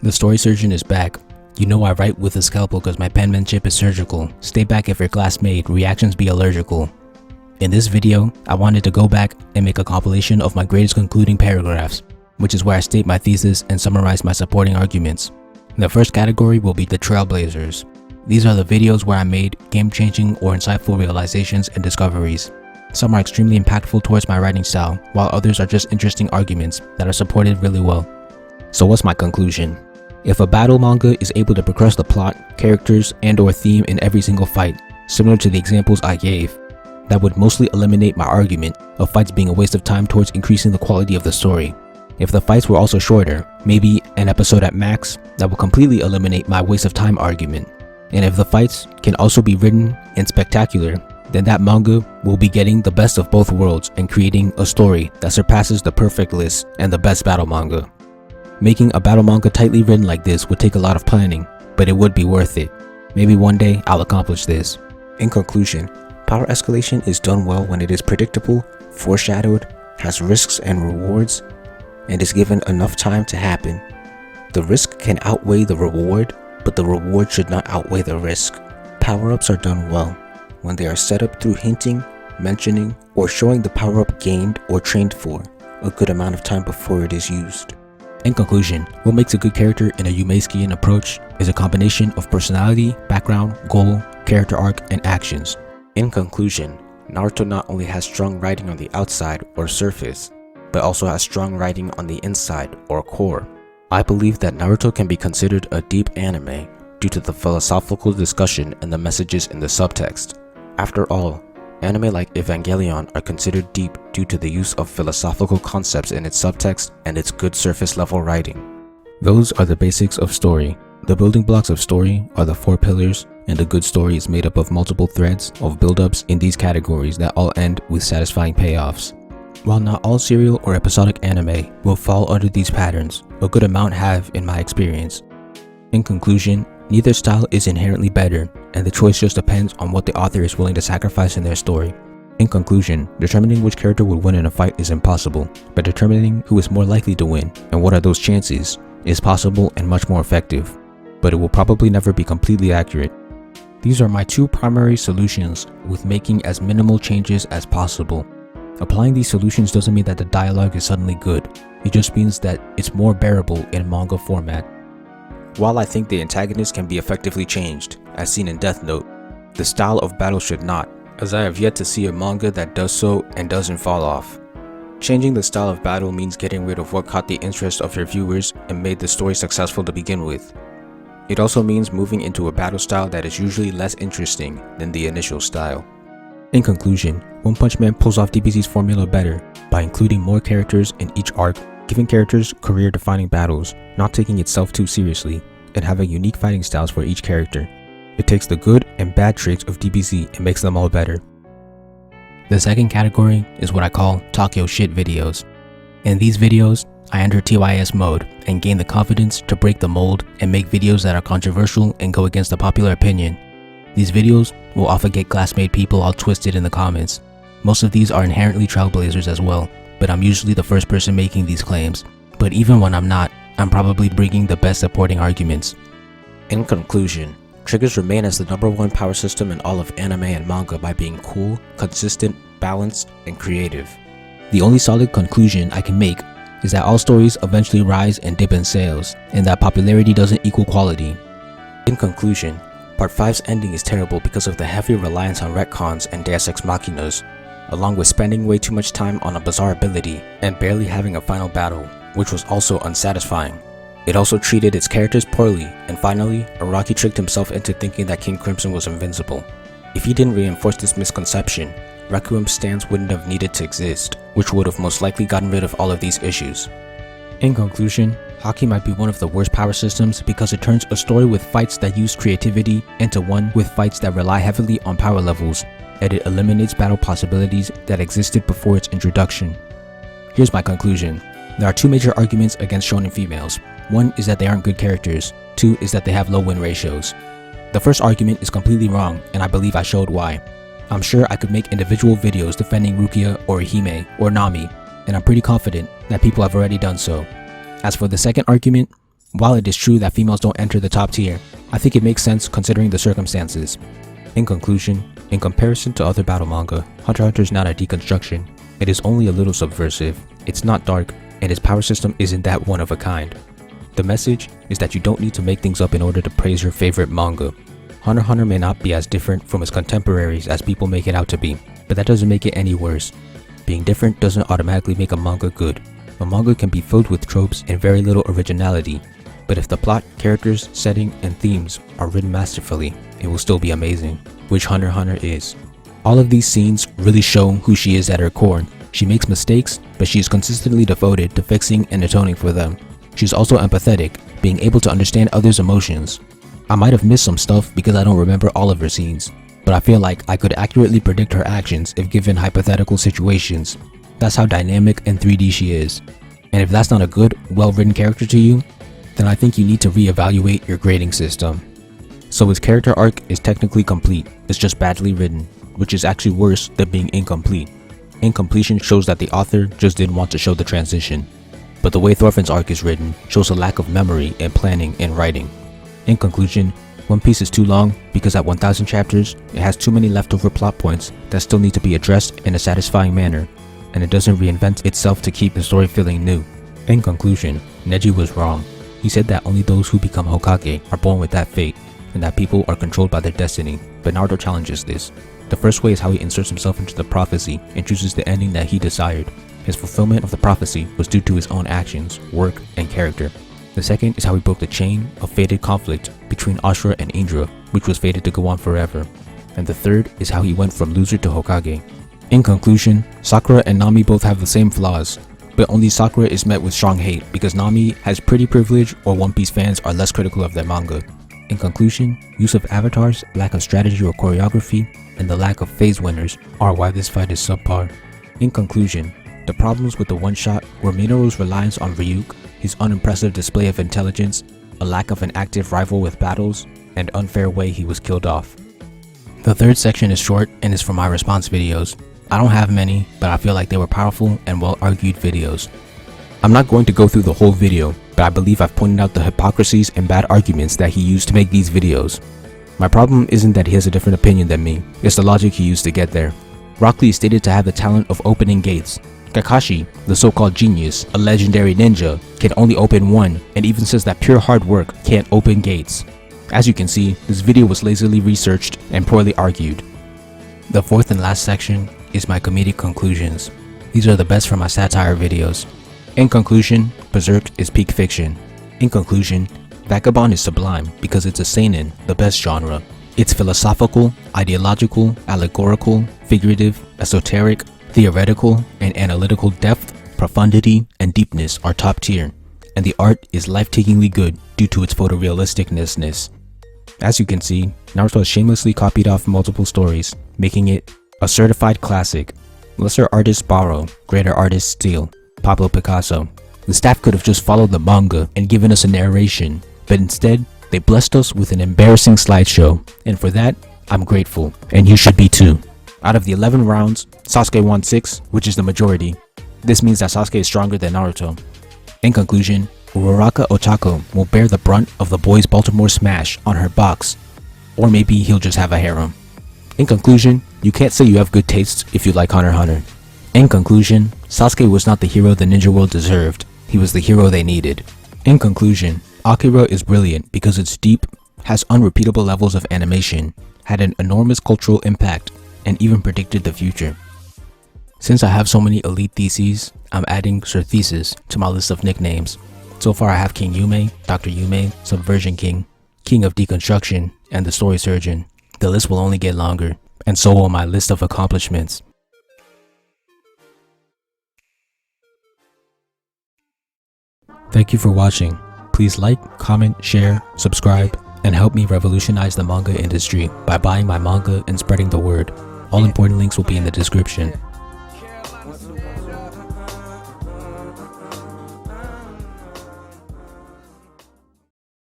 The story surgeon is back. You know I write with a scalpel cause my penmanship is surgical. Stay back if your glass made, reactions be allergical. In this video, I wanted to go back and make a compilation of my greatest concluding paragraphs, which is where I state my thesis and summarize my supporting arguments. The first category will be the trailblazers. These are the videos where I made game-changing or insightful realizations and discoveries. Some are extremely impactful towards my writing style, while others are just interesting arguments that are supported really well. So what's my conclusion? If a battle manga is able to progress the plot, characters, and/or theme in every single fight, similar to the examples I gave, that would mostly eliminate my argument of fights being a waste of time towards increasing the quality of the story. If the fights were also shorter, maybe an episode at max, that would completely eliminate my waste of time argument. And if the fights can also be written and spectacular, then that manga will be getting the best of both worlds and creating a story that surpasses the perfect list and the best battle manga. Making a battle manga tightly written like this would take a lot of planning, but it would be worth it. Maybe one day I'll accomplish this. In conclusion, power escalation is done well when it is predictable, foreshadowed, has risks and rewards, and is given enough time to happen. The risk can outweigh the reward, but the reward should not outweigh the risk. Power-ups are done well when they are set up through hinting, mentioning, or showing the power-up gained or trained for a good amount of time before it is used. In conclusion, what makes a good character in a Yumeiskian approach is a combination of personality, background, goal, character arc, and actions. In conclusion, Naruto not only has strong writing on the outside or surface, but also has strong writing on the inside or core. I believe that Naruto can be considered a deep anime due to the philosophical discussion and the messages in the subtext. After all, anime like Evangelion are considered deep due to the use of philosophical concepts in its subtext and its good surface level writing. Those are the basics of story. The building blocks of story are the 4 pillars, and a good story is made up of multiple threads of build-ups in these categories that all end with satisfying payoffs. While not all serial or episodic anime will fall under these patterns, a good amount have in my experience. In conclusion, neither style is inherently better, and the choice just depends on what the author is willing to sacrifice in their story. In conclusion, determining which character would win in a fight is impossible, but determining who is more likely to win and what are those chances is possible and much more effective, but it will probably never be completely accurate. These are my 2 primary solutions with making as minimal changes as possible. Applying these solutions doesn't mean that the dialogue is suddenly good, it just means that it's more bearable in manga format. While I think the antagonist can be effectively changed, as seen in Death Note, the style of battle should not, as I have yet to see a manga that does so and doesn't fall off. Changing the style of battle means getting rid of what caught the interest of your viewers and made the story successful to begin with. It also means moving into a battle style that is usually less interesting than the initial style. In conclusion, One Punch Man pulls off DBZ's formula better by including more characters in each arc, giving characters career-defining battles, not taking itself too seriously, and having unique fighting styles for each character. It takes the good and bad traits of DBZ and makes them all better. The second category is what I call talk your shit videos. In these videos, I enter TYS mode and gain the confidence to break the mold and make videos that are controversial and go against the popular opinion. These videos will often get classmate people all twisted in the comments. Most of these are inherently trailblazers as well, but I'm usually the first person making these claims. But even when I'm not, I'm probably bringing the best supporting arguments. In conclusion, Triggers remain as the #1 power system in all of anime and manga by being cool, consistent, balanced, and creative. The only solid conclusion I can make is that all stories eventually rise and dip in sales, and that popularity doesn't equal quality. In conclusion, Part 5's ending is terrible because of the heavy reliance on retcons and Deus Ex Machinas, along with spending way too much time on a bizarre ability and barely having a final battle, which was also unsatisfying. It also treated its characters poorly, and finally, Araki tricked himself into thinking that King Crimson was invincible. If he didn't reinforce this misconception, Requiem's stance wouldn't have needed to exist, which would have most likely gotten rid of all of these issues. In conclusion, Haki might be one of the worst power systems because it turns a story with fights that use creativity into one with fights that rely heavily on power levels, and it eliminates battle possibilities that existed before its introduction. Here's my conclusion. There are 2 major arguments against shonen females. 1 is that they aren't good characters, 2 is that they have low win ratios. The first argument is completely wrong, and I believe I showed why. I'm sure I could make individual videos defending Rukia or Hime or Nami, and I'm pretty confident that people have already done so. As for the second argument, While it is true that females don't enter the top tier, I think it makes sense considering the circumstances. In conclusion, in comparison to other battle manga, Hunter x Hunter is not a deconstruction. It is only a little subversive, it's not dark, and its power system isn't that one of a kind. The message is that you don't need to make things up in order to praise your favorite manga. Hunter x Hunter may not be as different from its contemporaries as people make it out to be, but that doesn't make it any worse. Being different doesn't automatically make a manga good. A manga can be filled with tropes and very little originality, but if the plot, characters, setting, and themes are written masterfully, it will still be amazing, which Hunter x Hunter is. All of these scenes really show who she is at her core. She makes mistakes, but she is consistently devoted to fixing and atoning for them. She's also empathetic, being able to understand others' emotions. I might have missed some stuff because I don't remember all of her scenes, but I feel like I could accurately predict her actions if given hypothetical situations. That's how dynamic and 3D she is. And if that's not a good, well-written character to you, then I think you need to reevaluate your grading system. So his character arc is technically complete, it's just badly written, which is actually worse than being incomplete. Incompletion shows that the author just didn't want to show the transition. But the way Thorfinn's arc is written shows a lack of memory and planning in writing. In conclusion, One Piece is too long because at 1000 chapters, it has too many leftover plot points that still need to be addressed in a satisfying manner, and it doesn't reinvent itself to keep the story feeling new. In conclusion, Neji was wrong. He said that only those who become Hokage are born with that fate, and that people are controlled by their destiny, but Naruto challenges this. The first way is how he inserts himself into the prophecy and chooses the ending that he desired. His fulfillment of the prophecy was due to his own actions, work, and character. The second is how he broke the chain of fated conflict between Ashura and Indra, which was fated to go on forever. And the third is how he went from loser to Hokage. In conclusion, Sakura and Nami both have the same flaws, but only Sakura is met with strong hate because Nami has pretty privilege or One Piece fans are less critical of their manga. In conclusion, use of avatars, lack of strategy or choreography, and the lack of phase winners are why this fight is subpar. In conclusion, the problems with the one-shot were Minoru's reliance on Ryuk, his unimpressive display of intelligence, a lack of an active rival with battles, and unfair way he was killed off. The third section is short and is for my response videos. I don't have many, but I feel like they were powerful and well-argued videos. I'm not going to go through the whole video, but I believe I've pointed out the hypocrisies and bad arguments that he used to make these videos. My problem isn't that he has a different opinion than me, it's the logic he used to get there. Rock Lee is stated to have the talent of opening gates. Kakashi, the so-called genius, a legendary ninja, can only open one and even says that pure hard work can't open gates. As you can see, this video was lazily researched and poorly argued. The fourth and last section is my comedic conclusions. These are the best from my satire videos. In conclusion, Berserk is peak fiction. In conclusion, Vagabond is sublime because it's a seinen, the best genre. It's philosophical, ideological, allegorical, figurative, esoteric, theoretical, and analytical depth, profundity, and deepness are top tier, and the art is life-takingly good due to its photorealisticness. As you can see, Naruto has shamelessly copied off multiple stories, making it a certified classic. Lesser artists borrow, greater artists steal. Pablo Picasso. The staff could have just followed the manga and given us a narration, but instead, they blessed us with an embarrassing slideshow, and for that, I'm grateful, and you should be too. Out of the 11 rounds, Sasuke won 6, which is the majority. This means that Sasuke is stronger than Naruto. In conclusion, Uraraka Ochako will bear the brunt of the boys' Baltimore smash on her box, or maybe he'll just have a harem. In conclusion, you can't say you have good tastes if you like Hunter x Hunter. In conclusion, Sasuke was not the hero the ninja world deserved, he was the hero they needed. In conclusion, Akira is brilliant because it's deep, has unrepeatable levels of animation, had an enormous cultural impact, and even predicted the future. Since I have so many elite theses, I'm adding Sir Thesis to my list of nicknames. So far I have King Yume, Dr. Yume, Subversion King, King of Deconstruction, and the Story Surgeon. The list will only get longer, and so will my list of accomplishments. Thank you for watching. Please like, comment, share, subscribe, and help me revolutionize the manga industry by buying my manga and spreading the word. All important links will be in the description.